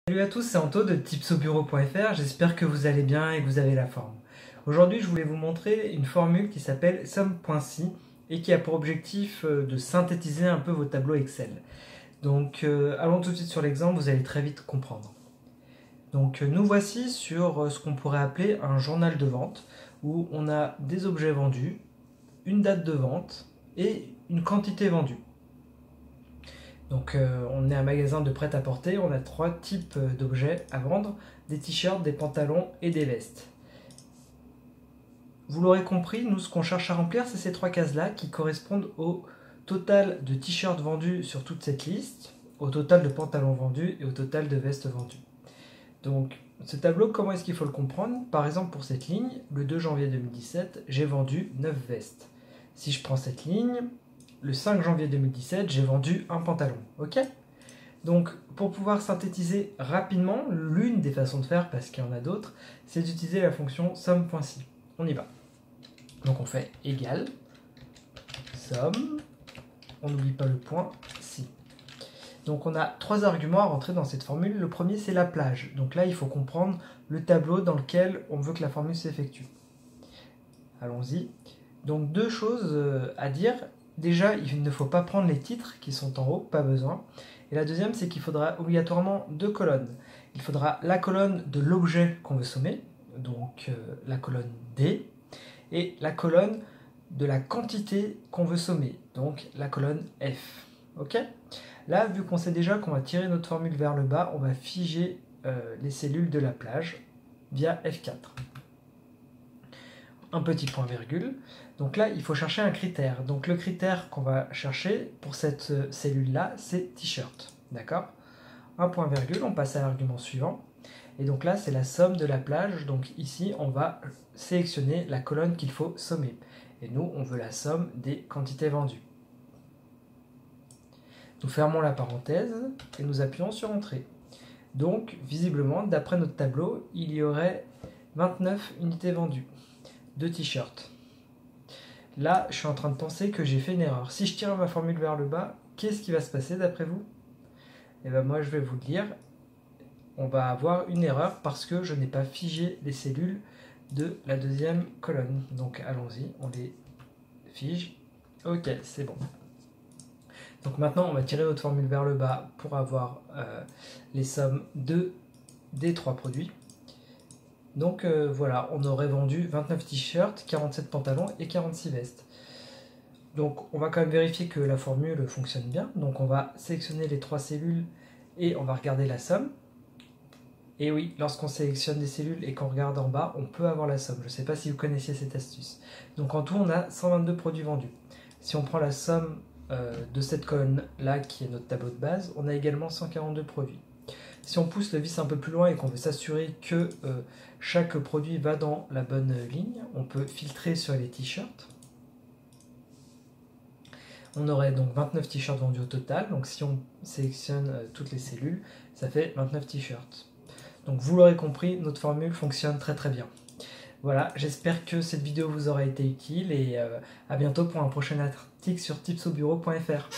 Salut à tous, c'est Anto de tipsobureau.fr, j'espère que vous allez bien et que vous avez la forme. Aujourd'hui, je voulais vous montrer une formule qui s'appelle Sum.si et qui a pour objectif de synthétiser un peu vos tableaux Excel. Donc, allons tout de suite sur l'exemple, vous allez très vite comprendre. Donc, nous voici sur ce qu'on pourrait appeler un journal de vente où on a des objets vendus, une date de vente et une quantité vendue. Donc on est un magasin de prêt-à-porter, on a trois types d'objets à vendre, des t-shirts, des pantalons et des vestes. Vous l'aurez compris, nous ce qu'on cherche à remplir, c'est ces trois cases-là qui correspondent au total de t-shirts vendus sur toute cette liste, au total de pantalons vendus et au total de vestes vendues. Donc ce tableau, comment est-ce qu'il faut le comprendre? Par exemple pour cette ligne, le 2 janvier 2017, j'ai vendu 9 vestes. Si je prends cette ligne, le 5 janvier 2017, j'ai vendu un pantalon. Ok? Donc, pour pouvoir synthétiser rapidement, l'une des façons de faire, parce qu'il y en a d'autres, c'est d'utiliser la fonction Sum.si. On y va. Donc, on fait égal, somme, on n'oublie pas le point, si. Donc, on a trois arguments à rentrer dans cette formule. Le premier, c'est la plage. Donc là, il faut comprendre le tableau dans lequel on veut que la formule s'effectue. Allons-y. Donc, deux choses à dire. Déjà, il ne faut pas prendre les titres qui sont en haut, pas besoin. Et la deuxième, c'est qu'il faudra obligatoirement deux colonnes. Il faudra la colonne de l'objet qu'on veut sommer, donc la colonne D, et la colonne de la quantité qu'on veut sommer, donc la colonne F. Ok? Là, vu qu'on sait déjà qu'on va tirer notre formule vers le bas, on va figer les cellules de la plage via F4. Un petit point virgule. Donc là, il faut chercher un critère. Donc le critère qu'on va chercher pour cette cellule-là, c'est t-shirt. D'accord? Un point virgule, on passe à l'argument suivant. Et donc là, c'est la somme de la plage. Donc ici, on va sélectionner la colonne qu'il faut sommer. Et nous, on veut la somme des quantités vendues. Nous fermons la parenthèse et nous appuyons sur Entrée. Donc, visiblement, d'après notre tableau, il y aurait 29 unités vendues de t-shirts. Là, je suis en train de penser que j'ai fait une erreur. Si je tire ma formule vers le bas, qu'est-ce qui va se passer d'après vous? Eh bien, moi, je vais vous le dire. On va avoir une erreur parce que je n'ai pas figé les cellules de la deuxième colonne. Donc, allons-y, on les fige. Ok, c'est bon. Donc maintenant, on va tirer notre formule vers le bas pour avoir les sommes des trois produits. Donc voilà, on aurait vendu 29 t-shirts, 47 pantalons et 46 vestes. Donc on va quand même vérifier que la formule fonctionne bien. Donc on va sélectionner les trois cellules et on va regarder la somme. Et oui, lorsqu'on sélectionne des cellules et qu'on regarde en bas, on peut avoir la somme. Je ne sais pas si vous connaissiez cette astuce. Donc en tout, on a 122 produits vendus. Si on prend la somme de cette colonne-là, qui est notre tableau de base, on a également 142 produits. Si on pousse le vis un peu plus loin et qu'on veut s'assurer que chaque produit va dans la bonne ligne, on peut filtrer sur les t-shirts. On aurait donc 29 t-shirts vendus au total. Donc si on sélectionne toutes les cellules, ça fait 29 t-shirts. Donc vous l'aurez compris, notre formule fonctionne très très bien. Voilà, j'espère que cette vidéo vous aura été utile et à bientôt pour un prochain article sur tipsobureau.fr.